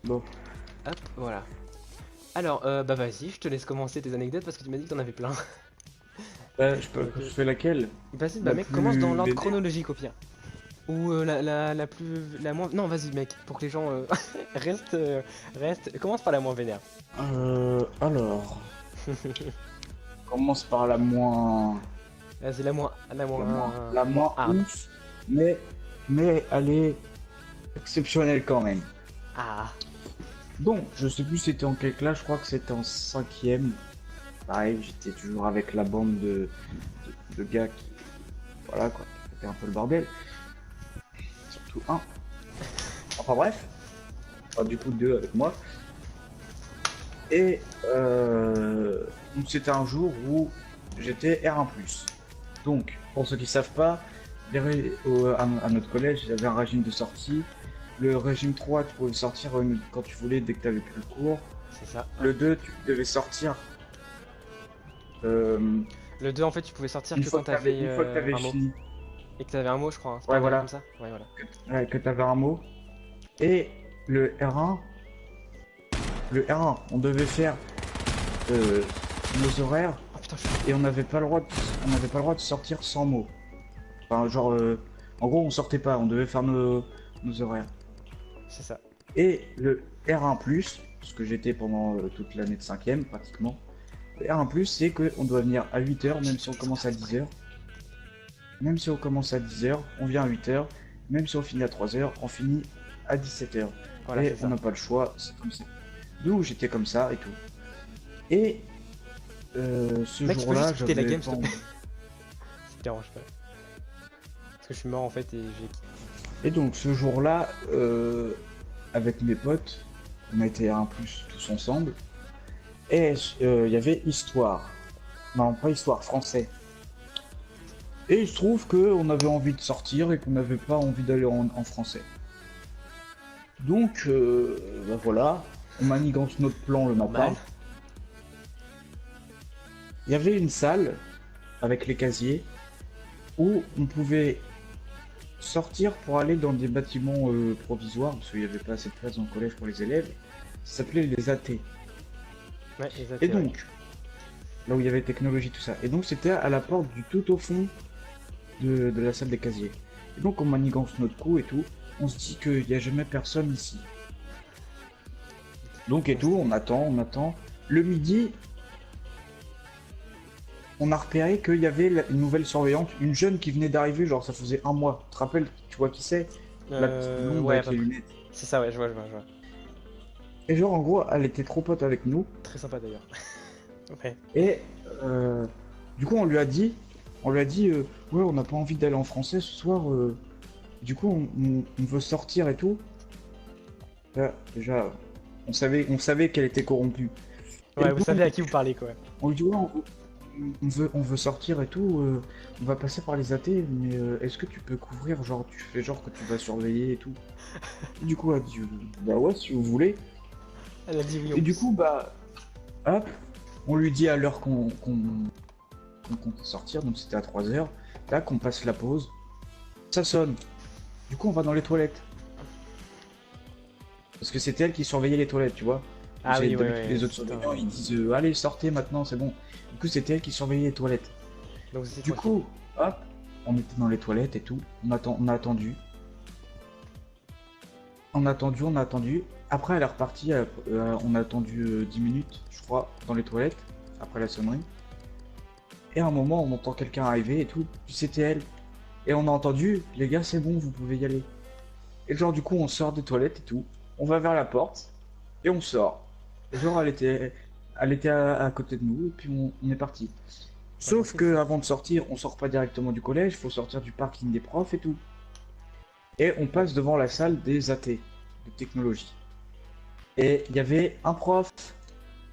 Bon. Hop, voilà. Alors, bah vas-y, je te laisse commencer tes anecdotes parce que tu m'as dit que t'en avais plein. Je fais laquelle? Vas-y, bah La mec, commence dans plus l'ordre vénère? chronologique au pire. Ou la plus... la moins... Non, vas-y mec, pour que les gens restent... Commence par la moins vénère. Alors, commence par la moins, Vas-y, la moins... La moins... la moins moins hard. ouf, mais, mais elle est exceptionnelle quand même. Ah, Donc, je sais plus c'était en quelle classe, je crois que c'était en cinquième. Pareil, j'étais toujours avec la bande de gars qui, voilà quoi, qui foutaient un peu le bordel. Surtout un. Enfin bref, enfin, du coup deux avec moi. Et donc c'était un jour où j'étais R1+. Donc, pour ceux qui savent pas, à notre collège, il y avait un régime de sortie. Le régime 3, tu pouvais sortir quand tu voulais, dès que tu avais plus le cours. c'est ça. Le 2, tu devais sortir Le 2, en fait, tu pouvais sortir une que fois quand que t'avais t'avais avais un mot. fini. Et que t'avais un mot, je crois. Hein. C'est pas Ouais, un truc voilà. comme ça. Ouais, voilà. Ouais, que t'avais un mot. Et le R1, on devait faire nos horaires Oh putain, je suis... et on n'avait pas le droit de sortir sans mots. Enfin, genre, en gros, on sortait pas, on devait faire nos horaires. C'est ça. Et le R1+, parce que j'étais pendant toute l'année de 5ème pratiquement, le R1+, c'est qu'on doit venir à 8h, même si on commence à 10h. Même si on commence à 10h, on vient à 8h. Même si on finit à 3h, on finit à 17h. Voilà, Et c'est on ça. n'a pas le choix, c'est comme ça. D'où j'étais comme ça et tout. Et ce Mec, tu peux jour-là, juste quitter la j'avais game, pas s'il te plaît. envie. Ça te dérange pas. Parce que je suis mort, en fait, et j'ai... Et donc ce jour-là, avec mes potes, on a été un plus tous ensemble. Et il y avait histoire. Non, pas histoire, français. Et il se trouve qu'on avait envie de sortir et qu'on n'avait pas envie d'aller en français. Donc, bah voilà, on manigance notre plan le Normal. matin. Il y avait une salle avec les casiers où on pouvait sortir pour aller dans des bâtiments provisoires parce qu'il n'y avait pas assez de place dans le collège pour les élèves. Ça s'appelait les AT. Ouais, exact, Et c'est vrai. donc, là où il y avait technologie, tout ça. Et donc, c'était à la porte du tout au fond de la salle des casiers. Et donc, on manigance notre coup et tout. On se dit qu'il n'y a jamais personne ici. Donc, et tout, on attend. Le midi, on a repéré qu'il y avait une nouvelle surveillante, une jeune qui venait d'arriver, genre ça faisait un mois. Tu te rappelles, tu vois qui c'est? La petite blonde Ouais, à avec peu les près. lunettes. C'est ça, ouais, je vois, je vois, je vois. Et genre, en gros, elle était trop pote avec nous. Très sympa, d'ailleurs. Ouais. Et du coup, on lui a dit, ouais, on n'a pas envie d'aller en français ce soir. Du coup, on veut sortir et tout. Là, déjà, on savait qu'elle était corrompue. Et Ouais, le vous bon, savez à qui vous parlez, quoi. on lui dit, ouais, on veut sortir et tout. On va passer par les athées, mais est-ce que tu peux couvrir, genre, tu fais genre que tu vas surveiller et tout. Et du coup, elle a dit, bah ouais, si vous voulez. Elle a dit oui, en Et du plus. coup, bah, hop, on lui dit à l'heure qu'on comptait sortir, donc c'était à 3h. Tac, on passe la pause. Ça sonne. Du coup, on va dans les toilettes. Parce que c'était elle qui surveillait les toilettes, tu vois. Ah oui, ouais, D'habitude, ouais, les autres putain. surveillants, ils disent allez, sortez maintenant, c'est bon. Du coup, c'était elle qui surveillait les toilettes. Donc c'est Du coup, hop, on était dans les toilettes et tout. On a attendu. On a attendu. Après, elle est repartie. On a attendu 10 minutes, je crois, dans les toilettes. Après la sonnerie. Et à un moment, on entend quelqu'un arriver et tout. Puis c'était elle. Et on a entendu, les gars, c'est bon, vous pouvez y aller. Et genre, du coup, on sort des toilettes et tout. On va vers la porte. Et on sort. Et genre, elle était à côté de nous. Et puis, on est parti. Sauf tranquille, que ça. avant de sortir, on sort pas directement du collège. Faut sortir du parking des profs et tout. Et on passe devant la salle des AT, de technologie. Et il y avait un prof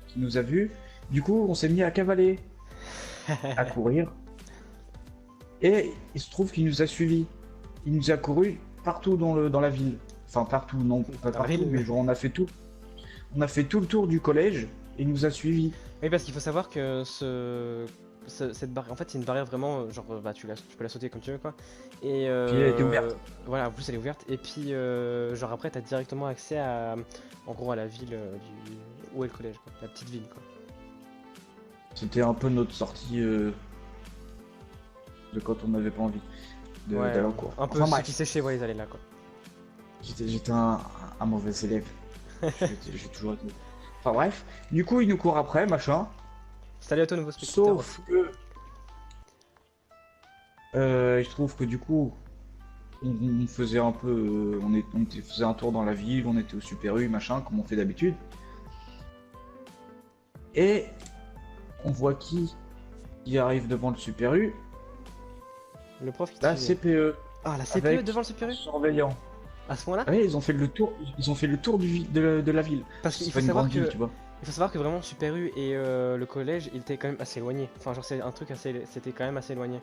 qui nous a vus. Du coup, on s'est mis à cavaler, à courir. Et il se trouve qu'il nous a suivis. Il nous a couru partout dans la ville. Enfin, partout, non, pas Dans la partout, ville, mais genre on a fait tout. On a fait tout le tour du collège et il nous a suivis. Oui, parce qu'il faut savoir que ce cette barrière, en fait, c'est une barrière vraiment, genre, bah, tu peux la sauter comme tu veux, quoi. Et Puis elle était ouverte. voilà, en plus elle est ouverte. Et puis, genre, après, t'as directement accès à, en gros, à la ville où est le collège, quoi. La petite ville, quoi. C'était un peu notre sortie de quand on n'avait pas envie Ouais, d'aller en cours. un peu Enfin ceux bref, qui séchaient, ouais, ils allaient là, quoi. j'étais un mauvais élève. J'ai toujours été. Enfin bref, du coup il nous court après, machin. Salut à toi, nouveau spectateur. Sauf que il se trouve que du coup on faisait un peu, faisait un tour dans la ville, on était au Super U, machin, comme on fait d'habitude. Et on voit qui arrive devant le Super U, Le prof qui la te- CPE, Ah, la CPE avec devant le supérieur? surveillant. À ce point-là? Ah oui, ils ont fait le tour de la ville. Parce C'est qu'il pas faut une savoir grande ville, que tu vois. il faut savoir que vraiment Super U et le collège, ils étaient quand même assez éloignés. Enfin, genre c'est un truc assez, c'était quand même assez éloigné.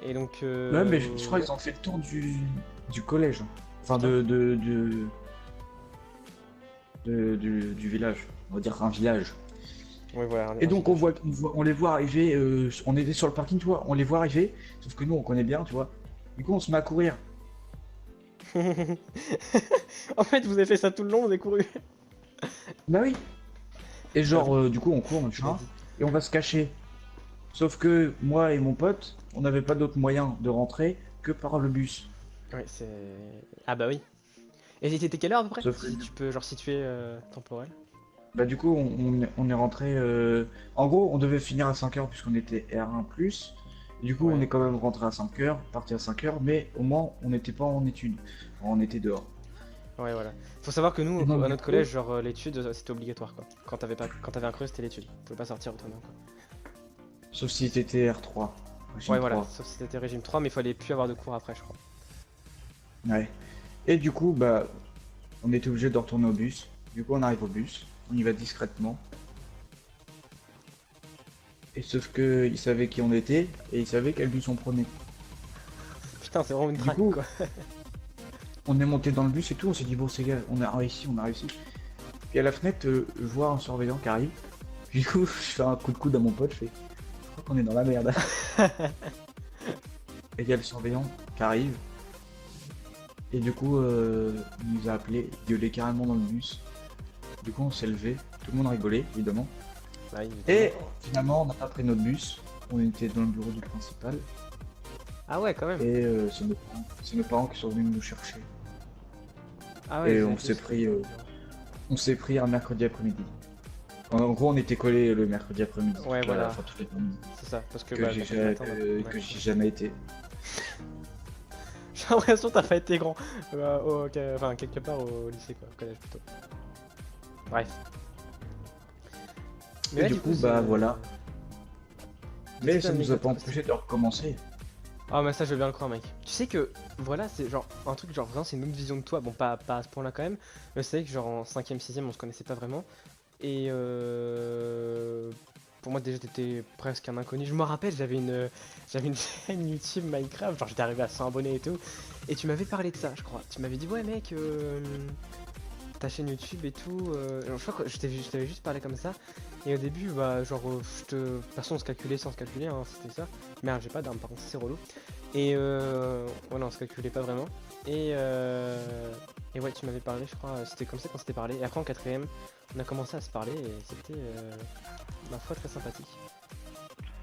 Et donc Ouais, mais je crois qu'ils ont fait le tour du collège, hein. Enfin, Putain. du village. On va dire un village. Ouais, voilà. Et donc on les voit arriver, on était sur le parking, tu vois, on les voit arriver, sauf que nous on connaît bien, tu vois. Du coup on se met à courir. En fait, vous avez fait ça tout le long, vous avez couru. Bah oui. Et J'avoue. genre du coup on court, Tu l'as machin, dit. et on va se cacher. Sauf que moi et mon pote, on n'avait pas d'autre moyen de rentrer que par le bus. Ouais, c'est. Ah bah oui. Et c'était quelle heure à peu près? Sauf que Si tu peux genre situer temporel. bah du coup on est rentré, en gros on devait finir à 5h puisqu'on était R1+. Et du coup on Ouais. est quand même rentré à 5h, parti à 5h, mais au moins on n'était pas en études, on était dehors. Ouais, voilà. Faut savoir que nous, Et donc, à du notre coup, collège, genre l'étude, c'était obligatoire quoi. Quand t'avais un creux, c'était l'étude. Tu pouvais pas sortir autrement quoi. sauf si t'étais R3. Régime Ouais, voilà. 3. Sauf si c'était régime 3, mais il fallait plus avoir de cours après, je crois. Ouais. Et du coup, bah, on était obligé de retourner au bus. Du coup, on arrive au bus, on y va discrètement. Et sauf que ils savaient qui on était et ils savaient quel bus on prenait. Putain, c'est vraiment une Du traque coup, quoi. on est monté dans le bus et tout, on s'est dit bon c'est gars, on a réussi, on a réussi. Puis à la fenêtre, je vois un surveillant qui arrive. Du coup, je fais un coup de coude à mon pote, je fais, je crois qu'on est dans la merde. Et il y a le surveillant qui arrive. Et du coup, il nous a appelé, il gueulait carrément dans le bus. Du coup, on s'est levé, tout le monde a rigolé, évidemment. Bah, oui, Et finalement, on n'a pas pris notre bus, on était dans le bureau du principal. Ah ouais, quand même. Et c'est nos parents qui sont venus nous chercher. Ah ouais, Et vous avez on fait s'est ça. pris un mercredi après-midi. En gros, on était collés le mercredi après-midi. Ouais, voilà. Enfin, toute l'après-midi. C'est ça, parce que Que bah, j'ai t'as fait jamais, le matin, ouais. que j'ai jamais été. J'ai l'impression que t'as pas été grand. Enfin, quelque part au lycée, quoi, au collège plutôt. Bref. Et ouais, du coup, bah voilà. Mais petite ça nous a anecdote pas aussi. empêché de recommencer. Ah, mais ça, je veux bien le croire, mec. Tu sais que, voilà, c'est genre un truc, genre vraiment, c'est une autre vision de toi. Bon, pas à ce point-là quand même, mais c'est vrai que, genre en 5ème, 6ème, on se connaissait pas vraiment. Et pour moi, déjà, t'étais presque un inconnu. Je me rappelle, j'avais une chaîne YouTube Minecraft, genre j'étais arrivé à 100 abonnés et tout. Et tu m'avais parlé de ça, je crois. Tu m'avais dit, ouais, mec, ta chaîne YouTube et tout. Je crois que je t'avais juste parlé comme ça. Et au début, bah, genre, personne on se calculait sans se calculer, hein, c'était ça. Merde, j'ai pas d'arme, par contre, c'est relou. Et voilà, on se calculait pas vraiment. Et ouais, tu m'avais parlé, je crois, c'était comme ça qu'on s'était parlé. Et après, en 4ème, on a commencé à se parler et c'était, ma foi, très sympathique.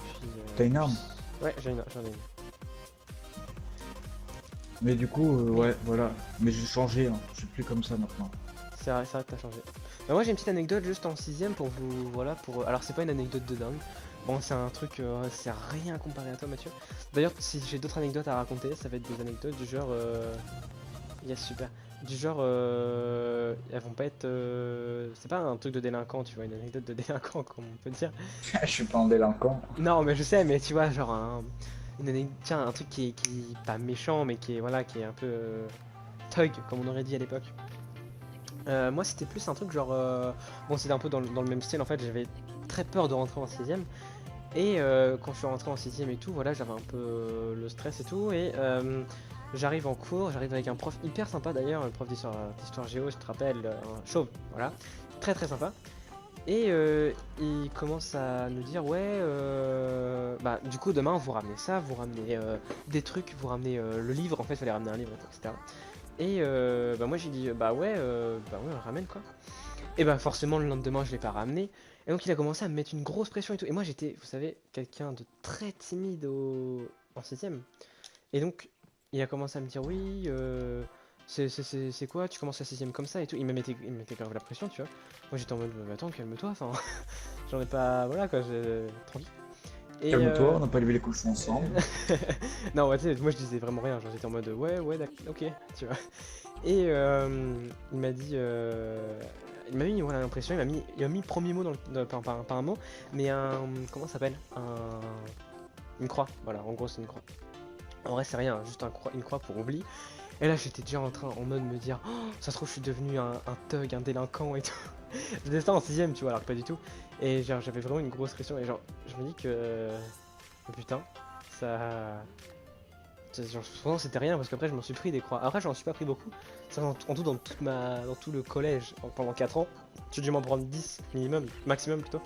Puis, T'as une arme? Ouais, j'en ai une. Mais du coup, ouais, voilà. Mais j'ai changé, hein. Je suis plus comme ça maintenant. C'est vrai que t'as changé. Bah, moi j'ai une petite anecdote juste en 6ème pour vous. Voilà, pour. Alors c'est pas une anecdote de dingue. Bon, c'est un truc. C'est rien comparé à toi, Mathieu. D'ailleurs, si j'ai d'autres anecdotes à raconter, ça va être des anecdotes du genre. Yes, super. Du genre. Elles vont pas être. C'est pas un truc de délinquant, tu vois, une anecdote de délinquant, comme on peut dire. Je suis pas un délinquant. Non, mais je sais, mais tu vois, genre tiens, un truc qui est pas méchant, mais qui est voilà, qui est un peu thug, comme on aurait dit à l'époque. Moi, c'était plus un truc genre, bon, c'était un peu dans le même style. En fait, j'avais très peur de rentrer en 6ème. Et quand je suis rentré en 6ème et tout, voilà, j'avais un peu le stress et tout. Et j'arrive en cours, j'arrive avec un prof hyper sympa d'ailleurs, le prof d'histoire géo, je te rappelle, un chauve, voilà, très très sympa. Et il commence à nous dire ouais, bah du coup demain vous ramenez ça, vous ramenez des trucs, vous ramenez le livre, en fait il fallait ramener un livre, etc. Et bah moi j'ai dit bah ouais on le ramène quoi. Et bah forcément le lendemain je l'ai pas ramené. Et donc il a commencé à me mettre une grosse pression et tout. Et moi j'étais, vous savez, quelqu'un de très timide en 6ème. Et donc il a commencé à me dire oui, c'est quoi, tu commences la 6ème comme ça et tout. Il me mettait grave la pression, tu vois. Moi j'étais en mode attends calme-toi, enfin j'en ai pas, voilà quoi, tranquille. Et Calme-toi, on n'a pas levé les cochons ensemble. non ouais, tu sais, moi je disais vraiment rien, genre j'étais en mode ouais d'accord, ok, tu vois. Et il m'a dit, il m'a mis voilà, l'impression, il a mis le premier mot pas un mot, mais comment ça s'appelle, une croix, voilà, en gros c'est une croix. En vrai c'est rien, juste une croix pour oubli. Et là j'étais déjà en mode me dire, oh, ça se trouve je suis devenu un thug, un délinquant et tout. Je faisais ça en 6ème, tu vois, alors que pas du tout. Et genre j'avais vraiment une grosse pression et genre je me dis que, putain, ça... Genre, souvent c'était rien parce qu'après je m'en suis pris des croix. Après j'en suis pas pris beaucoup. Ça en tout dans dans tout le collège pendant 4 ans. J'ai dû m'en prendre 10 minimum, maximum plutôt.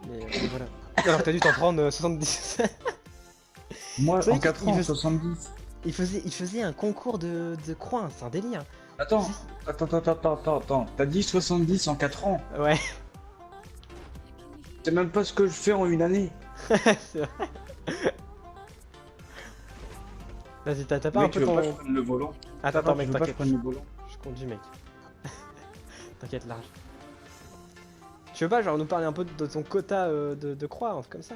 Mais voilà. Alors que t'as dû t'en prendre 70. Moi, Vous savez en 4 ans, qu'il 70. il faisait un concours de croix, c'est un délire. Attends, attends. T'as dit 70 en 4 ans. Ouais, C'est même pas ce que je fais en une année. c'est vrai. Vas-y, t'as pas un Mec, tu peu veux pas que je ton... prenne le volant? Attends mec, Tu veux pas que je t'inquiète. prenne le volant? Je conduis mec. T'inquiète large. Tu veux pas genre nous parler un peu de ton quota de croix, un truc comme ça?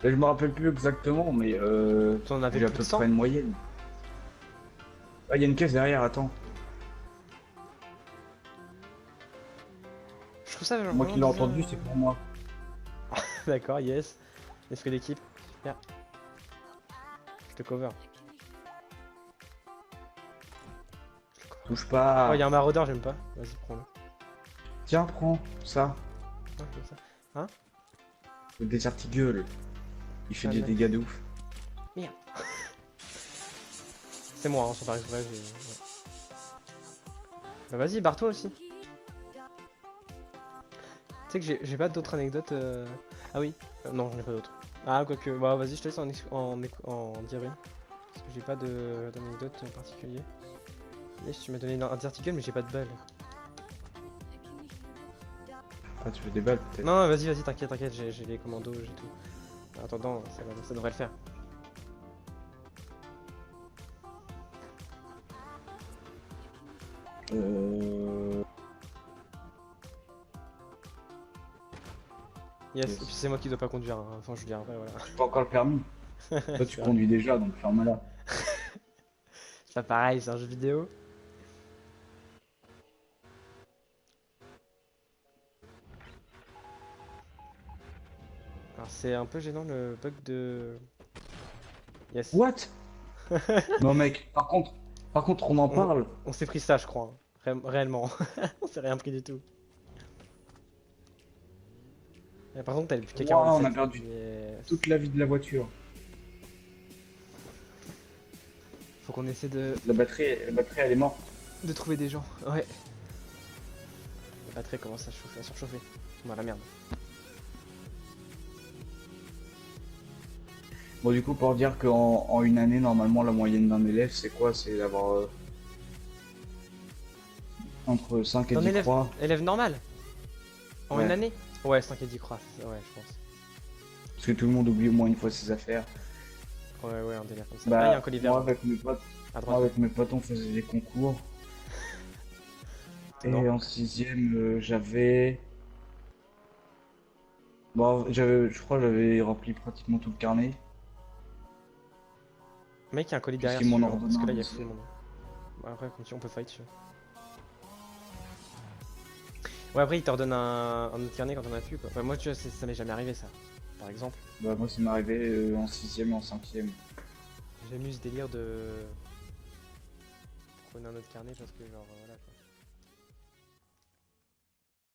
Je me rappelle plus exactement, mais T'en avais j'ai à plus peu de 100? près une moyenne. Ah, il y a une caisse derrière, attends. Je trouve ça genre Moi qui vraiment l'ai bizarre. entendu, c'est pour moi. D'accord, yes. Esprit d'équipe. Super. Je te cover. Touche Oh, pas. y'a un maraudeur, j'aime pas. Vas-y, prends-le. Tiens, prends ça. Ah, comme ça. Hein? Le désartigueule. Il fait Ah, des mec. dégâts de ouf. Merde. C'est moi, hein, sans faire exprès. Ouais. Bah vas-y, barre-toi aussi. Tu sais que j'ai pas d'autres anecdotes. Ah oui. Non, j'en ai pas d'autres. Ah, quoique. Bah vas-y, je te laisse en dire une. Parce que j'ai pas d'anecdote en particulier. Yes, tu m'as donné un article, mais j'ai pas de balle. Ah, tu veux des balles peut-être? Non, vas-y, t'inquiète, j'ai les commandos, j'ai tout. En attendant, ça devrait le faire. Yes, Yes. et puis c'est moi qui dois pas conduire, hein. Enfin je veux dire après voilà. J'ai pas encore le permis. Toi, tu C'est vrai. conduis déjà, donc ferme-la. C'est pas pareil, c'est un jeu vidéo. Alors c'est un peu gênant le bug de... Yes. What? Non, mec, par contre, on en parle. On s'est pris ça je crois, hein. Réellement. On s'est rien pris du tout. Et par contre t'as plus qu'à Ouah, 47. on a perdu Yes. toute la vie de la voiture. Faut qu'on essaie La batterie, elle est morte. de trouver des gens. Ouais. La batterie commence à chauffer, à surchauffer. Bon la merde. Bon, du coup, pour dire qu'en une année, normalement, la moyenne d'un élève, c'est quoi? C'est d'avoir entre 5 et D'un 10 élève, croix. élève normal? En Ouais. une année? Ouais, 5 et 10 croix, ouais je pense. Parce que tout le monde oublie au moins une fois ses affaires. Ouais, un délire comme ça. Bah, Ah, il y a un colis vert moi, avec mes potes, à moi, droite. avec mes potes, on faisait des concours. Et Non. en 6ème, j'avais... Bon, je crois que j'avais rempli pratiquement tout le carnet. Mec, il y a un colis Puisqu'ils derrière, si tu m'en veux, ont parce que là, il y a redonné tout le monde. Bon, après, on peut fight, tu vois. Ouais, après, il te redonne un autre carnet quand on a plus, quoi. Enfin, moi, tu vois, ça m'est jamais arrivé, ça. Par exemple, Bah, moi, ça m'est arrivé en 6ème et en 5ème. j'ai eu ce délire de... Prenez un autre carnet parce que, genre, voilà, quoi.